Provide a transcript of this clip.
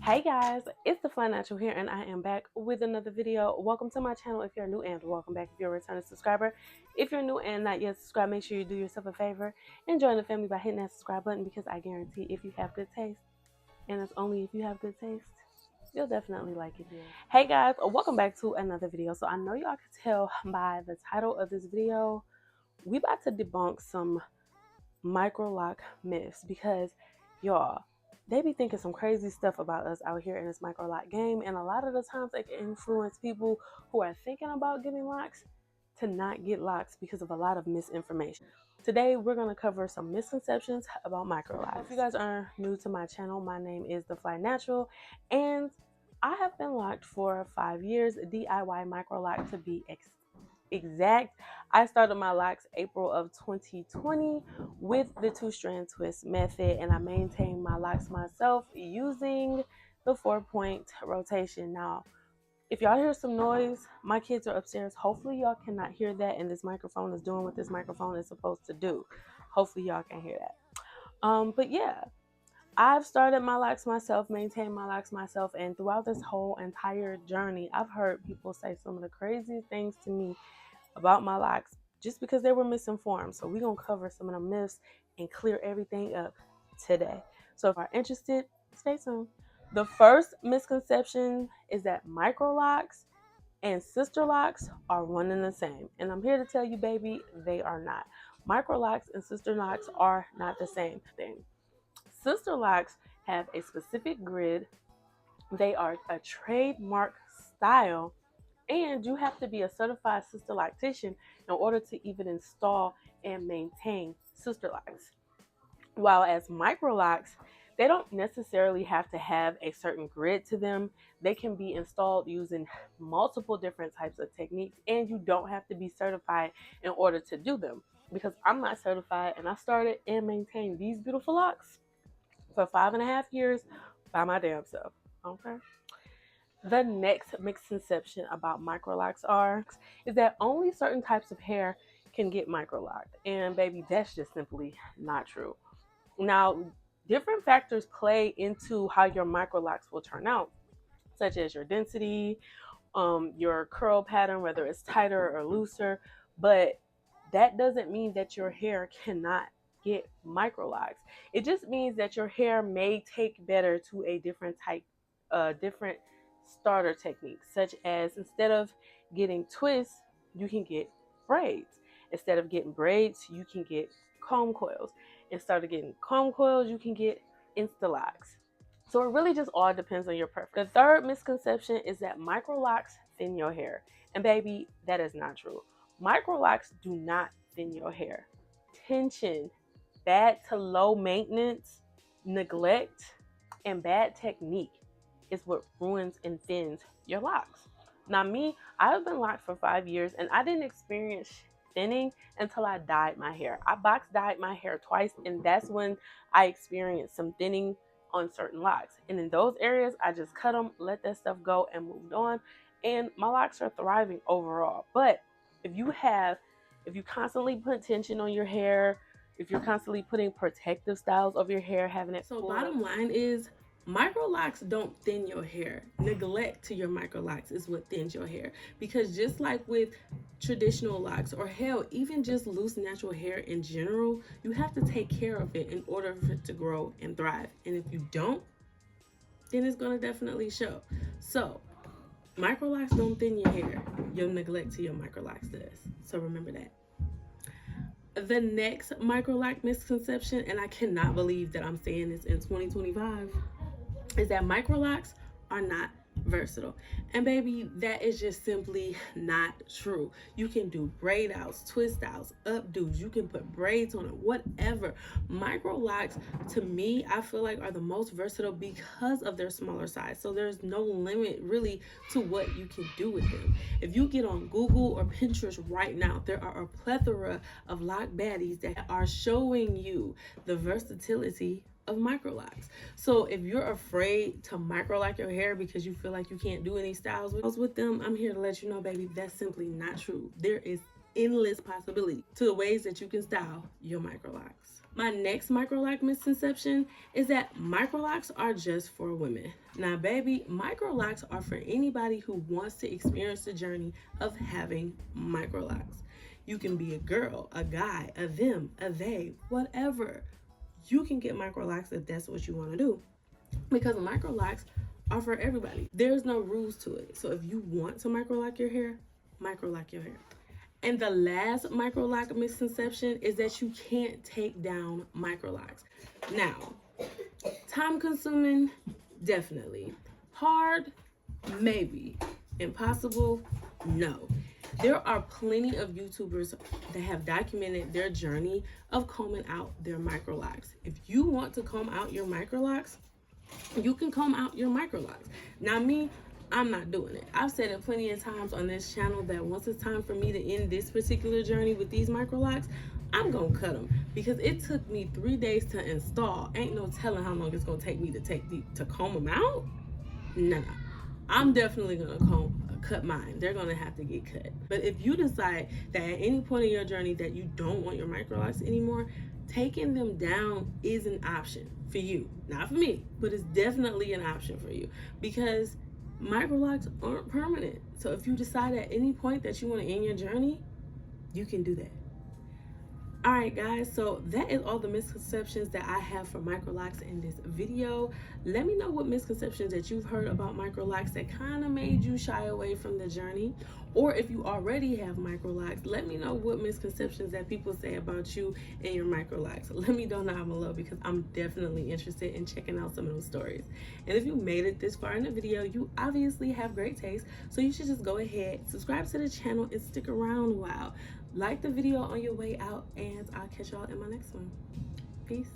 Hey guys, it's the Flyness here, and I am back with another video. Welcome to my channel if you're new, and welcome back if you're a returning subscriber. If you're new and not yet subscribed, make sure you do yourself a favor and join the family by hitting that subscribe button, because I guarantee if you have good taste, and it's only if you have good taste, you'll definitely like it. Hey guys, welcome back to another video. So I know y'all can tell by the title of this video, we about to debunk some Microloc myths, because y'all, they be thinking some crazy stuff about us out here in this Microloc game, and a lot of the times they can influence people who are thinking about getting locks to not get locks because of a lot of misinformation. Today we're going to cover some misconceptions about Microlocs. If you guys are new to my channel, my name is The Fly Natural, and I have been locked for 5 years, DIY Microloc to be exact. I started my locks April of 2020 with the 2-strand twist method, and I maintain my locks myself using the 4-point rotation. Now, if y'all hear some noise, my kids are upstairs. Hopefully y'all cannot hear that, and this microphone is doing what this microphone is supposed to do. Hopefully y'all can hear that. But yeah, I've started my locks myself, maintained my locks myself, and throughout this whole entire journey, I've heard people say some of the craziest things to me about my locks just because they were misinformed. So we're going to cover some of the myths and clear everything up today. So if you're interested, stay tuned. The first misconception is that Microlocs and sister locks are one and the same. And I'm here to tell you, baby, they are not. Microlocs and sister locks are not the same thing. Sister locks have a specific grid. They are a trademark style, and you have to be a certified sister loctician in order to even install and maintain sister locks. While as Microlocs, they don't necessarily have to have a certain grid to them. They can be installed using multiple different types of techniques, and you don't have to be certified in order to do them. Because I'm not certified, and I started and maintained these beautiful locks for 5.5 years by my damn self. Okay. The next misconception about Microlocs is that only certain types of hair can get microlocked. And baby, that's just simply not true. Now, different factors play into how your microlocks will turn out, such as your density, your curl pattern, whether it's tighter or looser. But that doesn't mean that your hair cannot get microlocks. It just means that your hair may take better to a different type, different starter techniques, such as instead of getting twists, you can get braids. Instead of getting braids, you can get comb coils. Instead of getting comb coils, you can get Insta-locks. So it really just all depends on your preference. The third misconception is that Microlocs thin your hair. And baby, that is not true. Microlocs do not thin your hair. Tension, bad to low maintenance, neglect, and bad technique is what ruins and thins your locks. Now me, I've been locked for 5 years, and I didn't experience thinning until I dyed my hair. I box dyed my hair twice, and that's when I experienced some thinning on certain locks. And in those areas, I just cut them, let that stuff go, and moved on. And my locks are thriving overall. But if you constantly put tension on your hair, if you're constantly putting protective styles over your hair, having it So bottom line is, microlocks don't thin your hair. Neglect to your microlocks is what thins your hair. Because just like with traditional locks, or hell, even just loose natural hair in general, you have to take care of it in order for it to grow and thrive. And if you don't, then it's going to definitely show. So microlocks don't thin your hair. Your neglect to your microlocks does. So remember that. The next Microloc misconception, and I cannot believe that I'm saying this in 2025, is that Microlocs are not versatile. And baby, that is just simply not true. You can do braid outs, twist outs, updos, you can put braids on it, whatever. Microlocs, to me, I feel like are the most versatile because of their smaller size. So there's no limit really to what you can do with them. If you get on Google or Pinterest right now, there are a plethora of lock baddies that are showing you the versatility of microlocs. So if you're afraid to microlock your hair because you feel like you can't do any styles with them, I'm here to let you know, baby, that's simply not true. There is endless possibility to the ways that you can style your microlocs. My next Microloc misconception is that Microlocs are just for women. Now, baby, Microlocs are for anybody who wants to experience the journey of having Microlocs. You can be a girl, a guy, a them, a they, whatever. You can get Microlocs if that's what you want to do, because Microlocs are for everybody. There's no rules to it. So if you want to Microloc your hair, Microloc your hair. And the last Microloc misconception is that you can't take down Microlocs. Now, time consuming, definitely. Hard, maybe. Impossible, no. There are plenty of YouTubers that have documented their journey of combing out their Microlocs. If you want to comb out your Microlocs, you can comb out your Microlocs. Now, me, I'm not doing it. I've said it plenty of times on this channel that once it's time for me to end this particular journey with these Microlocs, I'm gonna cut them, because it took me 3 days to install. Ain't no telling how long it's gonna take me to comb them out. No. I'm definitely gonna cut mine. They're gonna have to get cut. But if you decide that at any point in your journey that you don't want your Microlocs anymore, taking them down is an option for you. Not for me, but it's definitely an option for you, because Microlocs aren't permanent. So if you decide at any point that you want to end your journey, you can do that. All right, guys, so that is all the misconceptions that I have for Microlocs in this video. Let me know what misconceptions that you've heard about Microlocs that kind of made you shy away from the journey. Or if you already have Microlocs, let me know what misconceptions that people say about you and your Microlocs. Let me know down below, because I'm definitely interested in checking out some of those stories. And if you made it this far in the video, you obviously have great taste, so you should just go ahead, subscribe to the channel, and stick around a while. Like the video on your way out, and I'll catch y'all in my next one. Peace.